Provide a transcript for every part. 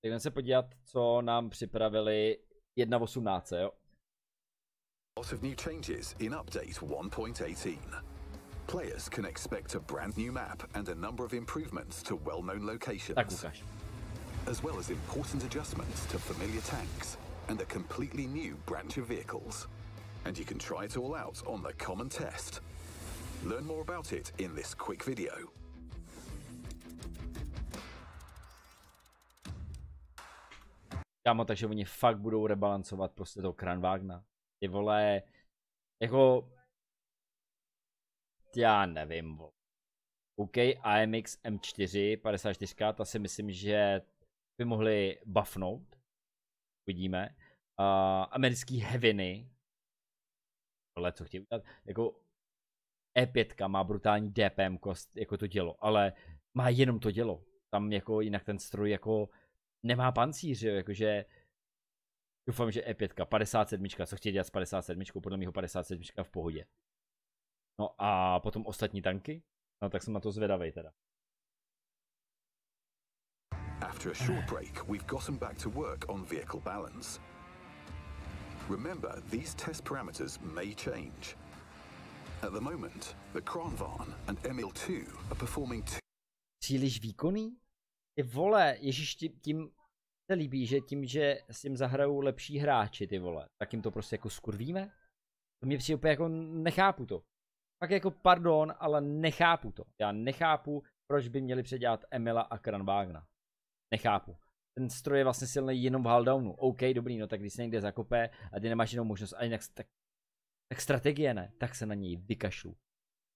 jdeme se podívat, co nám připravili 1.18, jo? Lots of new changes in update 1.18. Players can expect a brand new map and a number of improvements to well-known locations. Tak ukáž. As well as important adjustments to familiar tanks and a completely new branch of vehicles. And you can try it all out on the common test. Learn more about it in this quick video. Kámo, takže oni fakt budou rebalancovat prostě toho Kranvágna. Ty vole, jako... Já nevím, vole. OK, AMX M4, 54, ta si myslím, že by mohli buffnout. Uvidíme. Americký Heaviny. Ale co chtějí udělat? Jako E5 má brutální DPM kost, jako to dělo, ale má jenom to dělo. Tam jako jinak ten stroj jako nemá pancíř, jo, jakože doufám, že E5, 57, co chtějí dělat s 57, podle mého 57 v pohodě. No a potom ostatní tanky, no tak jsem na to zvědavej teda. After a short break, we've gotten back to work on vehicle balance. Remember, these test parameters may change. At the moment, the Kranvan and Emil 2 are performing Příliš výkonný? Ty vole, ježiš, tím se líbí, že tím, že s tím zahrajou lepší hráči, ty vole, tak jim to prostě jako skurvíme? To mě přijde úplně jako nechápu to. Tak jako pardon, ale nechápu to. Já nechápu, proč by měli předělat Emila a Kranvágna. Nechápu. Ten stroj je vlastně silný jenom v huldownu. OK, dobrý, no tak když se někde zakope a ty nemáš jinou možnost, a jinak tak strategie ne, tak se na něj vykašlu.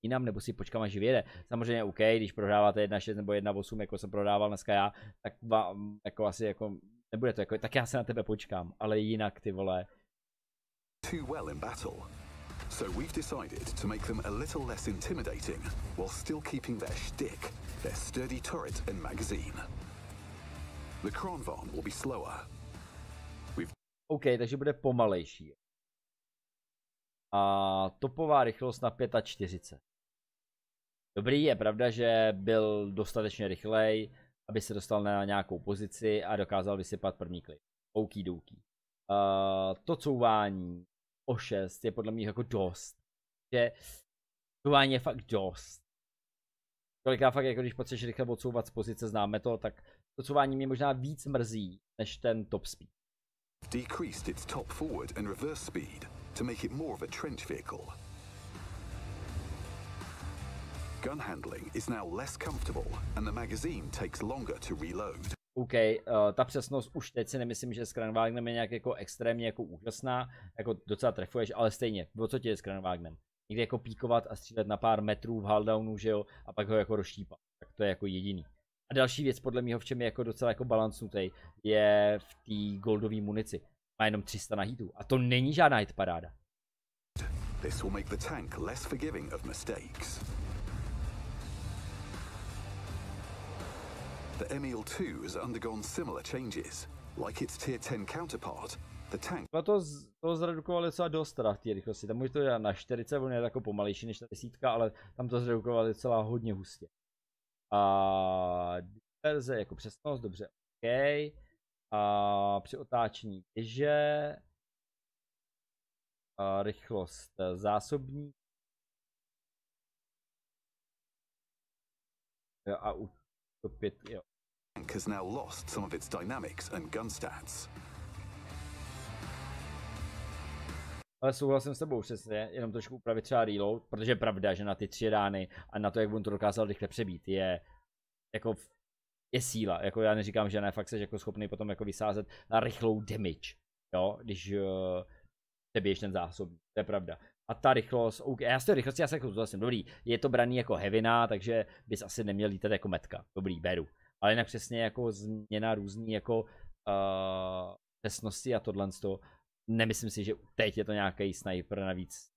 Jinam, nebo si počkám, až vyjede. Samozřejmě OK, když prohráváte 1.6 nebo 1.8, jako jsem prodával dneska já, tak vám jako asi jako nebude to jako, tak já se na tebe počkám, ale jinak ty vole. Too well in battle. So we've decided to make them a little less intimidating while still keeping their shtick, their sturdy turret and magazine. The Kranvan will be slower. OK, takže bude pomalejší. A topová rychlost na 45. Dobrý, je pravda, že byl dostatečně rychlej, aby se dostal na nějakou pozici a dokázal vysypat první klip. Okidoki. To couvání o 6 je podle mě jako dost. Že couvání je fakt dost. Koliká fakt, jako když potřebuješ rychle odsouvat z pozice, známe to, tak to couvání mě možná víc mrzí, než ten top speed. Decreased its top forward and reverse speed to make it more of a trench vehicle. Gun handling is now less comfortable and the magazine takes longer to reload. OK, ta přesnost už teď si nemyslím, že s Kranvágnem je nějak jako extrémně jako úžasná, jako docela trefuješ, ale stejně, o co ti je s Kranvágnem? Někdy jako píkovat a střílet na pár metrů v huldownu, že jo, a pak ho jako rozštípat, tak to je jako jediný. A další věc podle mého, v čem je jako docela jako balancnutý, je v té goldové munici. Má jenom 300 na hitu a to není žádná hit paráda. This will make the tank less forgiving of mistakes. The Emil 2 has undergone similar changes. Like its tier 10 counterpart, the tank... To zredukovali docela dost teda v té rychlosti. Tam může to jít na 40, on je jako pomalejší než ta 10, ale tam to zredukovali docela hodně hustě. A disperze jako přesnost, dobře, OK. A při otáčení běže. A rychlost zásobní. Jo, a u to 5, jo. Tank has now lost some of its dynamics and gun stats. Ale souhlasím s tebou přesně, jenom trošku upravit třeba reload, protože je pravda, že na ty 3 rány a na to, jak on to dokázal rychle přebít, je jako je síla. Jako já neříkám, že ne, fakt jsi jako schopný potom jako vysázet na rychlou damage, jo, když přebiješ ten zásobník, to je pravda. A ta rychlost, okay, já z té rychlosti já se jako zase, dobrý, je to braný jako heavina, takže bys asi neměl lítat jako metka, dobrý, beru. Ale jinak přesně jako změna různý jako přesnosti a tohle, nemyslím si, že teď je to nějaký sniper navíc.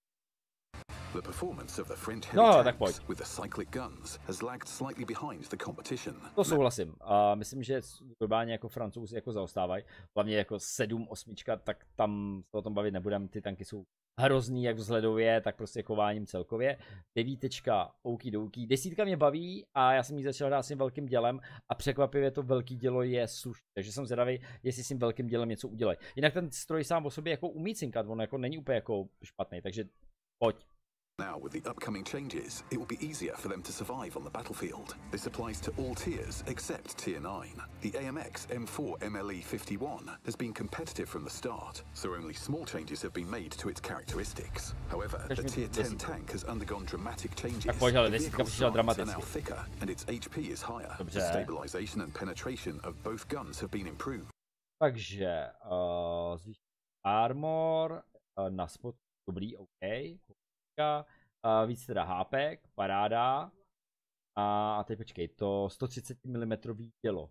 The performance of the French No, heavy tak tanks pojď. with the cyclic guns has lagged slightly behind the competition. To souhlasím. Myslím, že globálně jako Francouzi jako zaostávají. Hlavně jako 7-8, tak tam se o tom bavit nebudeme. Ty tanky jsou hrozný jak vzhledově, tak prostě chováním celkově. 9, okidoki. 10 mě baví a já jsem ji začal hrát s tím velkým dělem a překvapivě to velký dělo je slušné. Takže jsem zvědavý, jestli s tím velkým dělem něco udělají. Jinak ten stroj sám o sobě jako umí cinkat, on jako není úplně jako špatný, takže pojď. Now, with the upcoming changes, it will be easier for them to survive on the battlefield. This applies to all tiers except Tier 9. The AMX M4 MLE 51 has been competitive from the start, so only small changes have been made to its characteristics. However, the Tier 10 tank has undergone dramatic changes. The vehicle size are now thicker and its HP is higher. The stabilization and penetration of both guns have been improved. Takže armor na spot, dobrý, OK. Víc teda hápek, paráda. A teď počkej, to 130 mm dělo.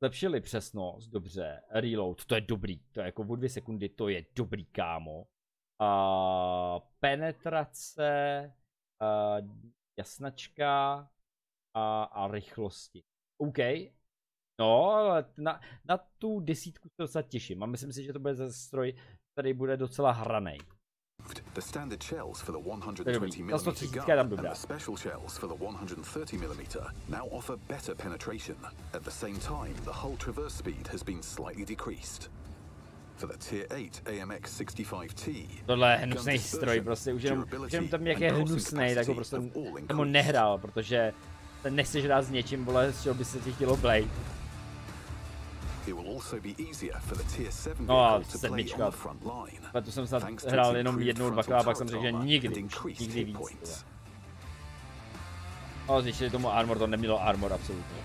Zlepšili přesnost, dobře. Reload, to je dobrý, to je jako o 2 sekundy, to je dobrý, kámo. Penetrace, jasnačka a rychlosti. OK. No, ale na tu 10 se docela těším a myslím si, že to bude za stroj, který bude docela hranej. The standard shells for the 120 mm gun and the special shells for the 130 mm now offer better penetration. At the same time, the hull traverse speed has been slightly decreased. For the Tier 8 AMX 65T, tohle je hnusný stroj, prostě už jenom tam jak je hnusnej, tak ho prostě tomu nehrál, protože ten nechceš hrát s něčím, vole, z čeho by se ti chtělo blade. No a 7. Ale to jsem snad hrál jenom jednou, dvakrát, pak jsem řekl, že nikdy víc. No, zvýšili tomu armor, to nemělo armor absolutně.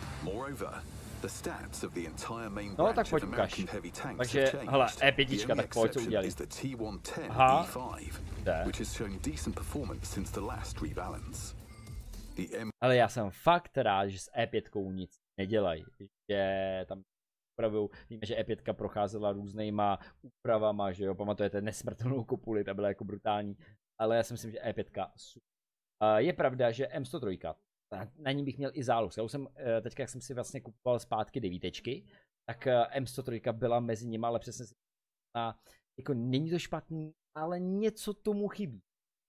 No tak pojď ukaž. Takže, hele, E5, tak pojď, co udělali. Aha, jde. Ale já jsem fakt rád, že s E5 nic nedělají, že tam upravují. Víme, že E5 procházela různýma úpravama, že jo, pamatujete nesmrtelnou kopuli, ta byla jako brutální, ale já si myslím, že E5 super. Je pravda, že M103, na ní bych měl i záloh. Já už jsem, teďka jak jsem si vlastně kupoval zpátky 9, tak M103 byla mezi nimi, ale přesně si jako není to špatný, ale něco tomu chybí.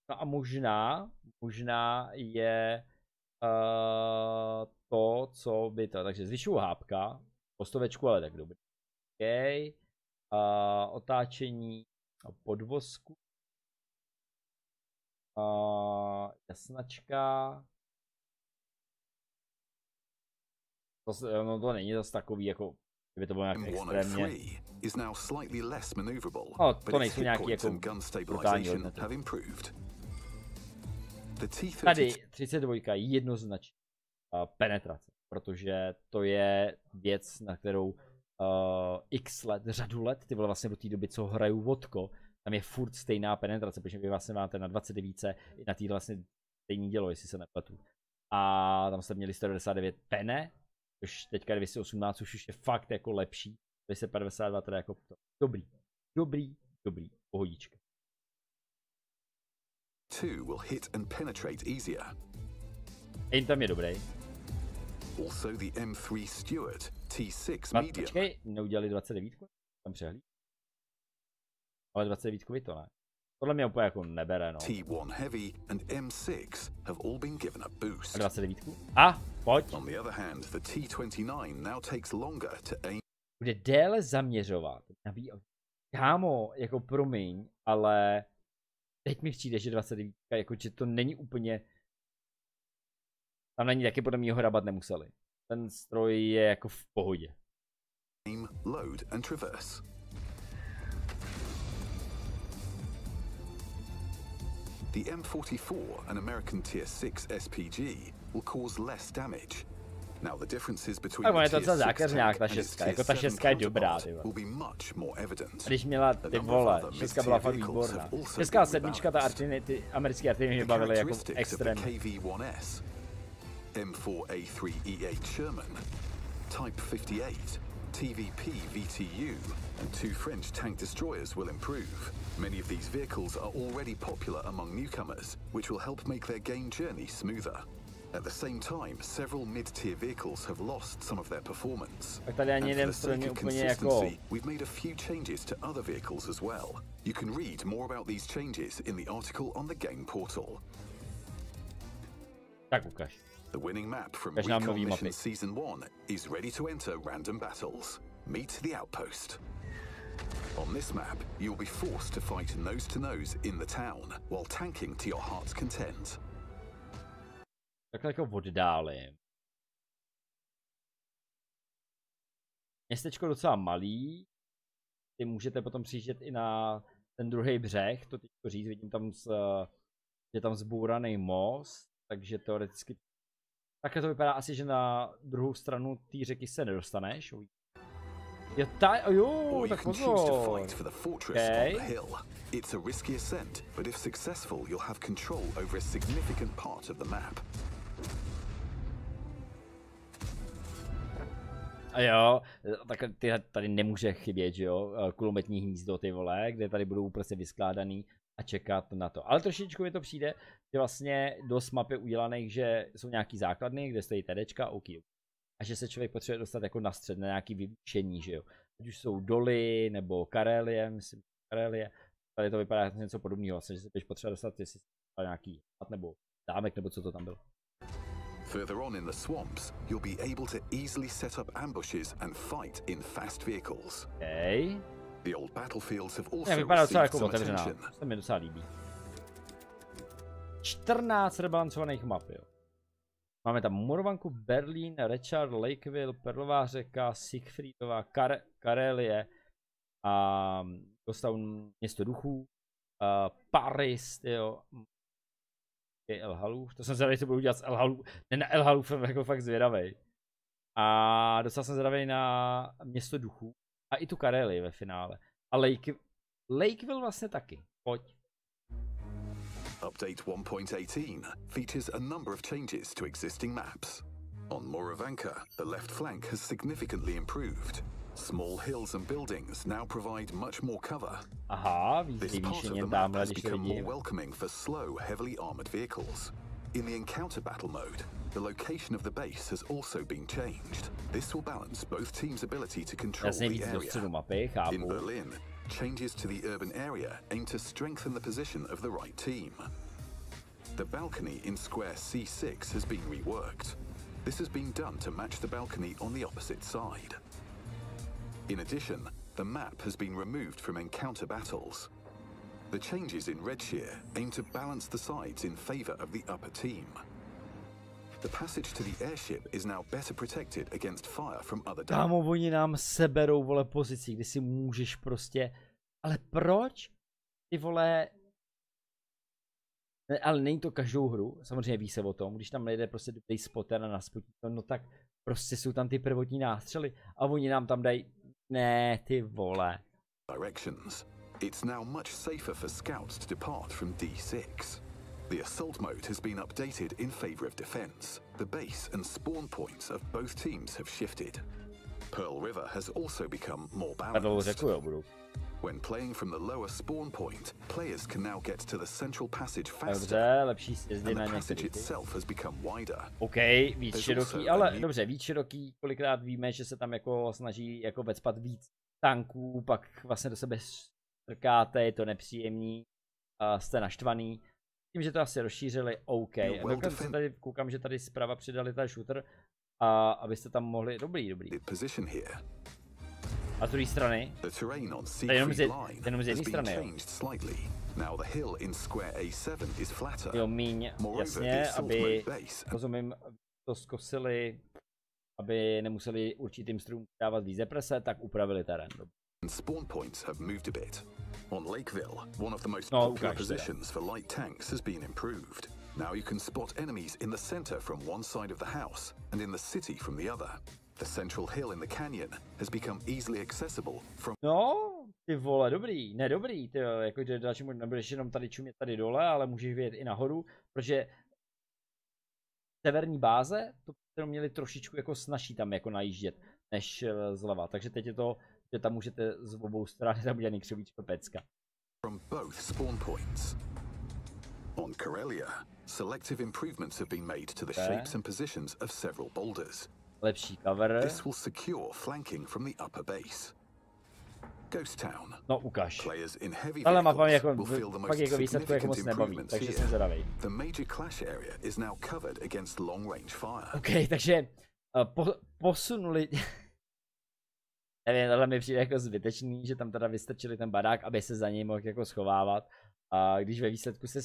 No a možná je to, co by to, takže zvyšuju hápka, postovečku, ale tak dobrý. OK. Otáčení podvozku. Jasnačka. No to není zase takový, jako kdyby to bylo nějak extrémně. No, to nejsou nějaký jako brutální hodnoty. Tady 32 jednoznačně penetrace, protože to je věc, na kterou x let, řadu let, ty vole vlastně do té doby, co hraju vodko, tam je furt stejná penetrace, protože vy vlastně máte na 29 i na týhle vlastně stejný dělo, jestli se nepletu. A tam jste měli 199 pene, což teďka 218 už je fakt jako lepší, 252 teda jako dobrý, pohodička. Aim tam je dobrý. Also the M3 Stuart T6 medium. Počkej, neudělali 29? Tam přehlíd. Ale 29 to ne. Tohle mě úplně jako nebere, no. T1 Heavy and M6 have all been given a boost. A 29? A, pojď. On the other hand, the T29 now takes longer to aim. Bude déle zaměřovat. Kámo, jako promiň, ale teď mi přijde, že 29, jako že to není úplně. Tam na ní taky podle mě ho hrabat nemuseli. Ten stroj je jako v pohodě. Aim, load and traverse. The M44, an American Tier 6 SPG, will cause less damage. Now the differences between the Tier 6 tank and its Tier 7 counterpart will be much more evident. Když měla ty vole, 6 byla fakt výborná. 6 a 7, ta artiny, ty americké artiny mě bavily jako extrémně. M4A3E8 Sherman, Type 58, TVP VTU and 2 French tank destroyers will improve. Many of these vehicles are already popular among newcomers, which will help make their game journey smoother. At the same time, several mid-tier vehicles have lost some of their performance. And for the sake of consistency, we've made a few changes to other vehicles as well. You can read more about these changes in the article on the game portal. Tak ukaž. The winning map from Recon Mission Season 1 is ready to enter random battles. Meet the outpost. On this map, you'll be forced to fight nose to nose in the town, while tanking to your heart's content. Takhle jako oddálím. Městečko docela malý. Ty můžete potom přijíždět i na ten druhý břeh, to teďko říct, vidím tam, je tam zbouraný most, takže teoreticky takhle to vypadá asi, že na druhou stranu té řeky se nedostaneš. Jo, tak pozor. Okay. It's a risky ascent, but if successful, you'll have control over a significant part of the map. A jo, tak tady nemůže chybět, že jo, kulometní hnízdo, ty vole, kde tady budou prostě vyskládaný a čekat na to. Ale trošičku mi to přijde, že vlastně dost map je udělaných, že jsou nějaký základny, kde stojí tedečka, OK. A že se člověk potřebuje dostat jako na střed, na nějaký vyvýšení, že jo. Ať už jsou doly, nebo Karelie, myslím, Karelie. Tady to vypadá jako něco podobného, vlastně, že se budeš potřeba dostat, jestli nějaký hlad nebo dámek, nebo co to tam bylo. Further on in the swamps, you'll be able to easily set up ambushes and fight in fast vehicles. Okay. The old battlefields have also received some attention. To mi docela líbí. 14 rebalancovaných map, jo. Máme tam Morvanku, Berlín, Richard, Lakeville, Perlová řeka, Siegfriedová, Karelie, Dostaun, město duchů, Paris, jo. El Halův, to jsem zvědavý, co budu dělat s El Halův. Ne, na El Halův jsem jako fakt zvědavej. A dostal jsem zvědavej na město duchů a i tu Karelii ve finále. A Lakeville vlastně taky. Pojď. Update 1.18 features a number of changes to existing maps. On Moravanka, the left flank has significantly improved. Small hills and buildings now provide much more cover. Aha, this part of the map has become more welcoming for slow, heavily armored vehicles. In the encounter battle mode, the location of the base has also been changed. This will balance both teams' ability to control the area. In Berlin, changes to the urban area aim to strengthen the position of the right team. The balcony in square C6 has been reworked. This has been done to match the balcony on the opposite side. In addition, the map has been removed from encounter battles. The changes in Redshear aim to balance the sides in favor of the upper team. The passage to the airship is now better protected against fire from other down. Kámo, oni nám seberou, vole, pozici, kdy si můžeš prostě... Ale proč? Ty vole... Ne, ale není to každou hru, samozřejmě ví se o tom, když tam nejde prostě dobrý spotter a naspotí to, no tak prostě jsou tam ty prvotní nástřely a oni nám tam dají... Ne, ty vole. Directions. It's now much safer for scouts to depart from D6. The assault mode has been updated in favor of defense. The base and spawn points of both teams have shifted. Pearl River has also become more balanced. When playing from the lower spawn point, players can now get to the central passage faster. And the passage itself has become wider. OK, víc široký, ale dobře, víc široký, kolikrát víme, že se tam jako snaží jako vecpat víc tanků, pak vlastně do sebe strkáte, je to nepříjemný, jste naštvaný. Tím, že to asi rozšířili, OK. A dokonce tady koukám, že tady zprava přidali ten shooter, a abyste tam mohli, dobrý. A z druhé strany, to je jenom z jedné strany, jo, míň, jasně, aby, rozumím, to zkosili, aby nemuseli určitým strům dávat víc deprese, tak upravili terén. Spawn points have moved a bit. On Lakeville, one of the most popular positions for light tanks has been improved. Now you can spot enemies in the center from one side of the house and in the city from the other. The central hill in the canyon has become easily accessible from... No, ty vole, dobrý, ty jo, jakože dalšímu nebudeš jenom tady čumět tady dole, ale můžeš vyjet i nahoru, protože severní báze to měli trošičku jako snaží tam jako najíždět. než zleva. Takže teď je to, že tam můžete z obou stran tam udělat křivíčko pecka. From both spawn points. On Corellia, selective improvements have been made to the shapes and positions of several boulders. Lepší cover. This will secure flanking from the upper base. Ghost Town. No ukaž. Players in heavy Ale mapám jako, will feel the most fakt jako výsledku jako moc nebaví, improvements takže here. jsem zvědavej. The major clash area is now covered against long range fire. OK, takže posunuli... Nevím, tohle mi přijde jako zbytečný, že tam teda vystrčili ten barák, aby se za něj mohl jako schovávat. A když ve výsledku se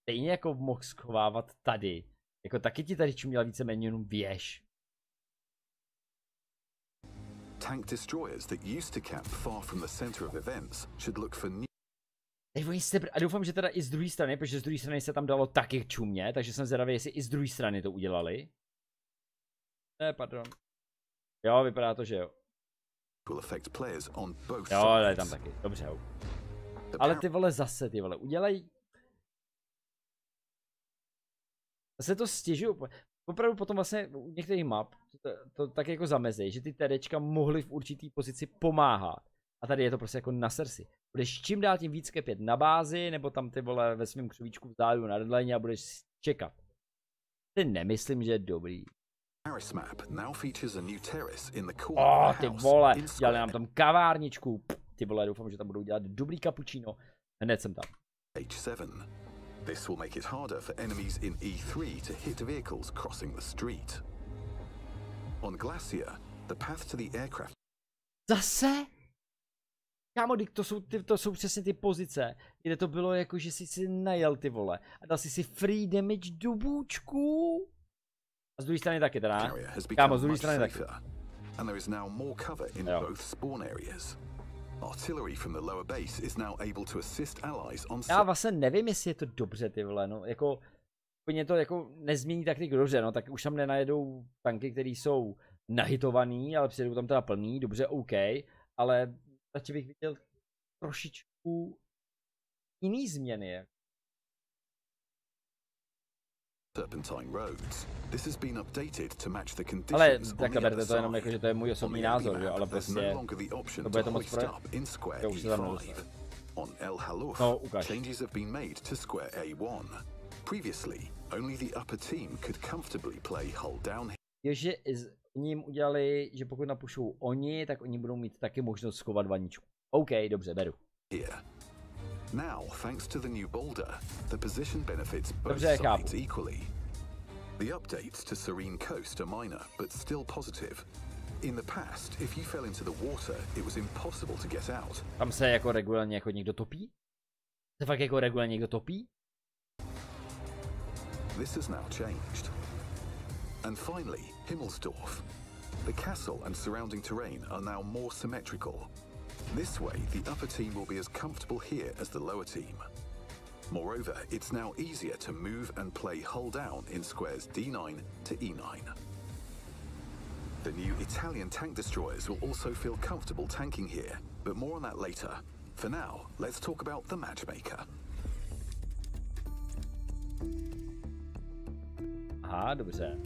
stejně jako mohl schovávat tady. Jako taky ti tady čuměla víceméně jenom věž. Tank destroyers that used to camp far from the center of events should look for new. A doufám, že teda i z druhé strany, protože z druhé strany se tam dalo taky čumě, takže jsem zvědavý, jestli i z druhé strany to udělali. Pardon. Jo, vypadá to, že jo. Will affect players on both jo, ale sides. tam taky, dobře. Ale ty vole zase, ty vole, udělej. Zase to stěžuju. Opravdu potom vlastně u některých map to tak jako zamezí, že ty terečka mohly v určitý pozici pomáhat. A tady je to prostě jako na srdci. Budeš čím dál tím víc kepět na bázi, nebo tam ty vole ve svém křovíčku vzadu na deadline a budeš čekat. Ty nemyslím, že je dobrý. Ty vole, dělali nám tam kavárničku. Ty vole, doufám, že tam budou dělat dobrý cappuccino. Hned jsem tam. H7. This will make it harder for enemies in E3 to hit vehicles crossing the street. On Glacier, the path to the aircraft. Zase? Kámo, to jsou přesně ty pozice, kde to bylo jako, že jsi si najel ty vole a dal si free damage do bůčku. A z druhé strany taky teda. Kámo, z druhé strany taky. And there is now more cover in both spawn areas. Artillery from the lower base is now able to assist allies on. Já vlastně nevím, jestli je to dobře, ty vole, no, jako úplně to jako nezmění taktiku dobře, no, tak už tam nenajedou tanky, které jsou nahitovaný, ale přijedou tam teda plný, dobře, OK, ale radši bych viděl trošičku jiný změny. Serpentine roads. This has been updated to match the conditions. Ale takhle berte to jenom jako, že to je můj osobní názor, jo, ale prostě to bude to moc jo, už se tam nedostane. On El Haluf, changes have been made to square A1. Previously, only the upper team could comfortably play hull down. Takže ním udělali, že pokud napušou oni, tak oni budou mít taky možnost schovat vaničku. OK, dobře, beru. Here. Now, thanks to the new boulder, the position benefits both sides equally. The updates to Serene Coast are minor, but still positive. In the past, if you fell into the water, it was impossible to get out. Tam se jako regulárně jako někdo topí? Se fakt jako regulárně někdo topí? This has now changed. And finally, Himmelsdorf. The castle and surrounding terrain are now more symmetrical. This way, the upper team will be as comfortable here as the lower team. Moreover, it's now easier to move and play hull down in squares D9 to E9. The new Italian tank destroyers will also feel comfortable tanking here, but more on that later. For now, let's talk about the Matchmaker. Aha, dobře.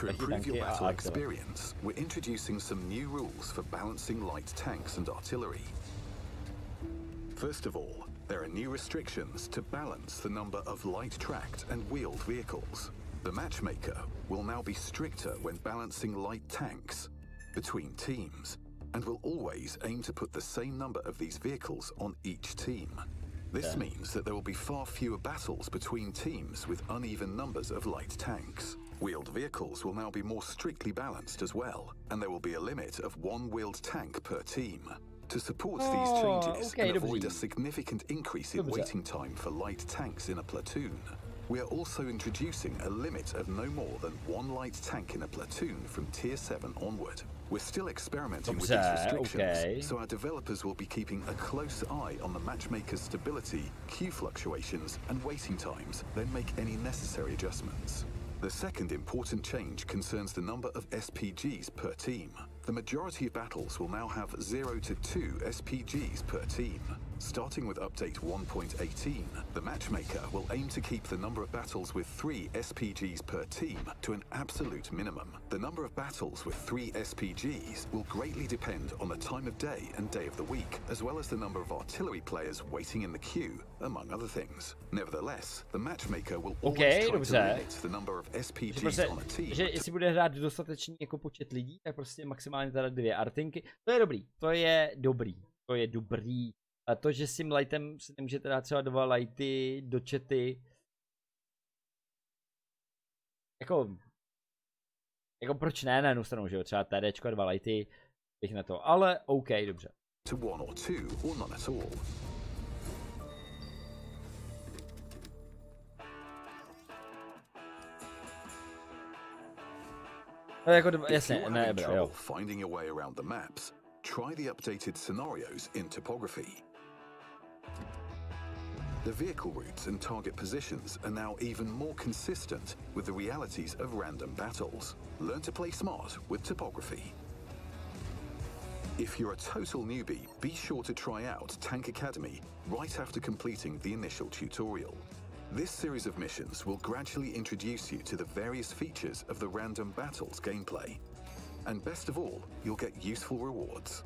To improve your battle experience, we're introducing some new rules for balancing light tanks and artillery. First of all, there are new restrictions to balance the number of light-tracked and wheeled vehicles. The Matchmaker will now be stricter when balancing light tanks between teams, and will always aim to put the same number of these vehicles on each team. This means that there will be far fewer battles between teams with uneven numbers of light tanks. Wheeled vehicles will now be more strictly balanced as well, and there will be a limit of one wheeled tank per team. To support these changes and avoid a significant increase in waiting time for light tanks in a platoon, we are also introducing a limit of no more than one light tank in a platoon from Tier 7 onward. We're still experimenting with these restrictions, so our developers will be keeping a close eye on the Matchmaker's stability, queue fluctuations, and waiting times, then make any necessary adjustments. The second important change concerns the number of SPGs per team. The majority of battles will now have 0 to 2 SPGs per team. Starting with update 1.18, the Matchmaker will aim to keep the number of battles with 3 SPGs per team to an absolute minimum. The number of battles with 3 SPGs will greatly depend on the time of day and day of the week, as well as the number of artillery players waiting in the queue, among other things. Nevertheless, the Matchmaker will always try to limit the number of SPGs on a team. Takže jestli bude hrát dostatečný jako počet lidí, tak prostě maximálně teda 2 artinky. To je dobrý, to je dobrý, to je dobrý. A to, že s tím lightem si nemůžete dát třeba 2 lighty do chaty. Jako proč ne, na jednu stranu, že jo, třeba TDčko 2 lighty, bych na to, ale OK, dobře. To 1 or 2 or none at all. No, jako, jasně, ne, jo. Finding a way around the maps, try the updated scenarios in topography. The vehicle routes and target positions are now even more consistent with the realities of random battles. Learn to play smart with topography. If you're a total newbie, be sure to try out Tank Academy right after completing the initial tutorial. This series of missions will gradually introduce you to the various features of the random battles gameplay. And best of all, you'll get useful rewards.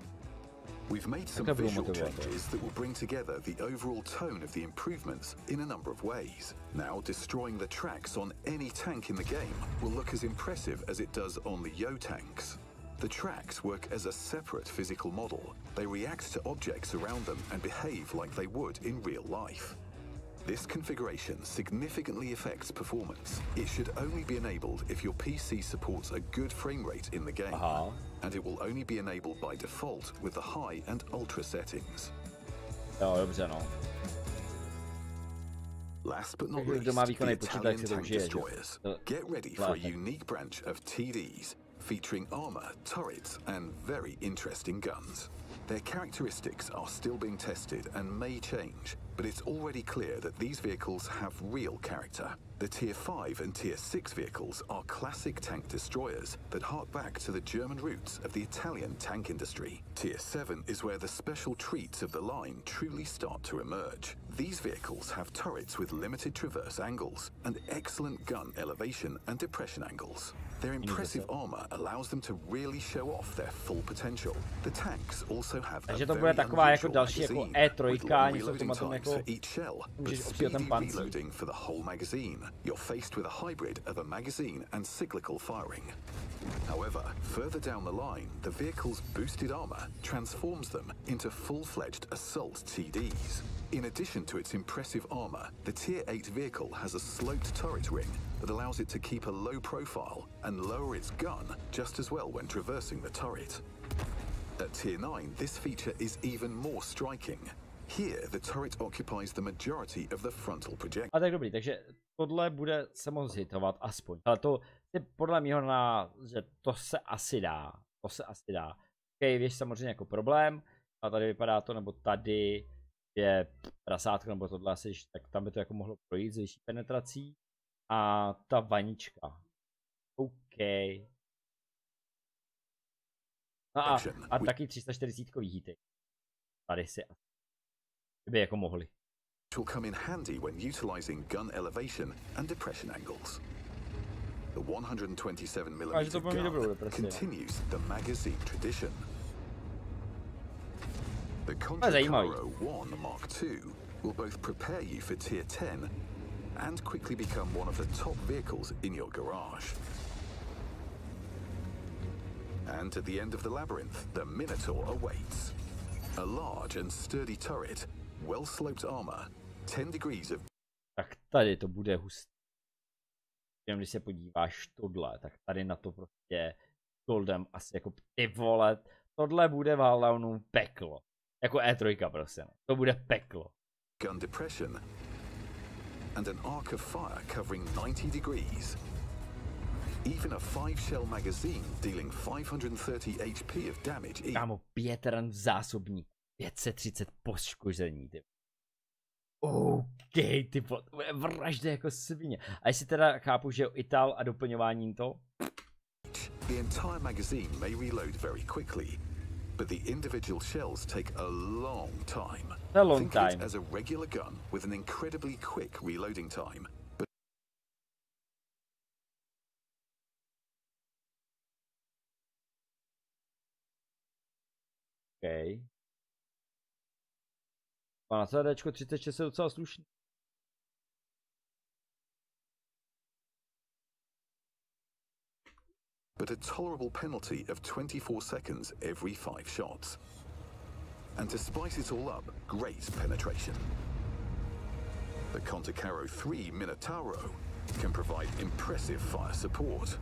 We've made some visual changes that will bring together the overall tone of the improvements in a number of ways. Now, destroying the tracks on any tank in the game will look as impressive as it does on the Yo tanks. The tracks work as a separate physical model. They react to objects around them and behave like they would in real life. This configuration significantly affects performance. It should only be enabled if your PC supports a good frame rate in the game, and it will only be enabled by default with the high and ultra settings. Last but not least, the Italian tank destroyers. Get ready for a unique branch of TDs, featuring armor, turrets, and very interesting guns. Their characteristics are still being tested and may change, but it's already clear that these vehicles have real character. The Tier 5 and Tier 6 vehicles are classic tank destroyers that hark back to the German roots of the Italian tank industry. Tier 7 is where the special treats of the line truly start to emerge. These vehicles have turrets with limited traverse angles and excellent gun elevation and depression angles. Their impressive armor allows them to really show off their full potential. The tanks also have a very unusual magazine with long reloading times for each shell, but speedy reloading for the whole magazine. You're faced with a hybrid of a magazine and cyclical firing. However, further down the line, the vehicle's boosted armor transforms them into full-fledged assault TDs. In addition to its impressive armor, the Tier 8 vehicle has a sloped turret ring that allows it to keep a low profile and lower its gun just as well when traversing the turret. At Tier 9, this feature is even more striking. Here, the turret occupies the majority of the frontal projection. A tak dobrý, takže tohle bude se moc hitovat aspoň. Ale to je podle mého že to se asi dá. To se asi dá. OK, víš samozřejmě jako problém. A tady vypadá to, nebo tady je prasátko, nebo tohle asi, tak tam by to jako mohlo projít s vyšší penetrací. A ta vanička. OK. No a taky 340-kový hity. Tady si by jako mohli. Will come in handy when utilizing gun elevation and depression angles. The 127mm gun continues the magazine tradition. The Conjuro 1 Mark II will both prepare you for Tier 10 and quickly become one of the top vehicles in your garage. And at the end of the labyrinth, the Minotaur awaits. A large and sturdy turret, well-sloped armor, 10 degrees of... Tak tady to bude hustý. Jenom když se podíváš tohle, tak tady na to prostě Goldem asi jako ty vole, tohle bude v Haldownu peklo. Jako E3 prostě, to bude peklo. Gun depression and an arc of fire covering 90 degrees. Even a 5-shell magazine dealing 530 HP of damage each. Kámo, 5 ran v zásobníku, 530 poškození, ty. OK, ty vraždy jako svině. A jestli teda chápu, že Ital a doplňováním to? The entire magazine may reload very quickly, but the individual shells take a long time. A long Think of time. it as a regular gun with an incredibly quick reloading time. OK. A na CDčko 36 je docela slušný. But a tolerable penalty of 24 seconds every 5 shots. And to spice it all up, great penetration. The Contacaro 3 Minotauro can provide impressive fire support,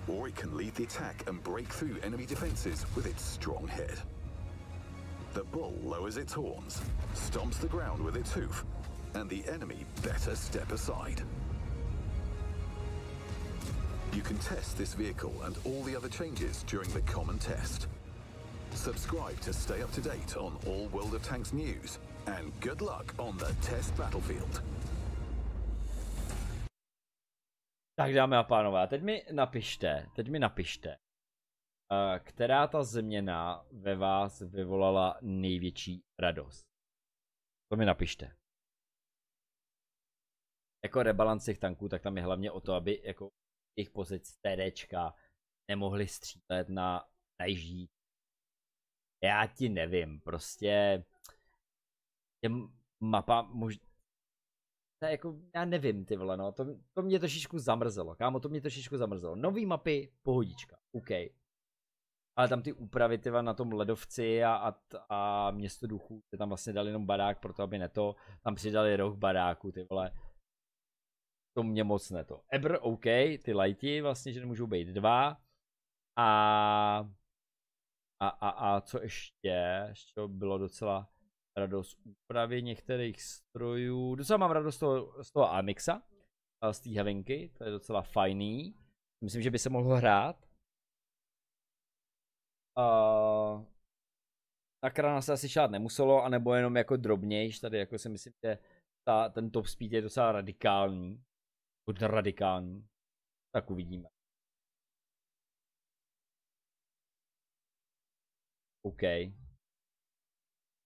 or it can lead the attack and break through enemy defenses with its strong head. The bull lowers its horns, stomps the ground with its hoof, and the enemy better step aside. You can test this vehicle and all the other changes during the common test. Subscribe to stay up to date on all World of Tanks news, and good luck on the test battlefield. Tak dámy a pánové, teď mi napište, která ta změna ve vás vyvolala největší radost. To mi napište. Jako rebalans těch tanků, tak tam je hlavně o to, aby jako těch pozic TDčka nemohli střílet na jiží. Já ti nevím, prostě těm mapa možná, jako já nevím ty vole, no, to mě trošičku zamrzelo, kámo, to mě trošičku zamrzelo. Nový mapy, pohodička, OK. Ale tam ty úpravy tyva na tom ledovci a město duchů, ty tam vlastně dali jenom barák proto, aby neto, tam přidali roh baráku, ty vole. To mě moc neto. Ebr, OK, ty lighty vlastně, že nemůžou být 2. A co ještě? Ještě bylo docela radost úpravy některých strojů. Docela mám radost z toho Amixa, z té hrnky, to je docela fajný. Myslím, že by se mohlo hrát. Na krana se asi šát nemuselo, anebo jenom jako drobnějš. Tady jako si myslím, že ten top speed je docela radikální. Radikální. Tak uvidíme. OK.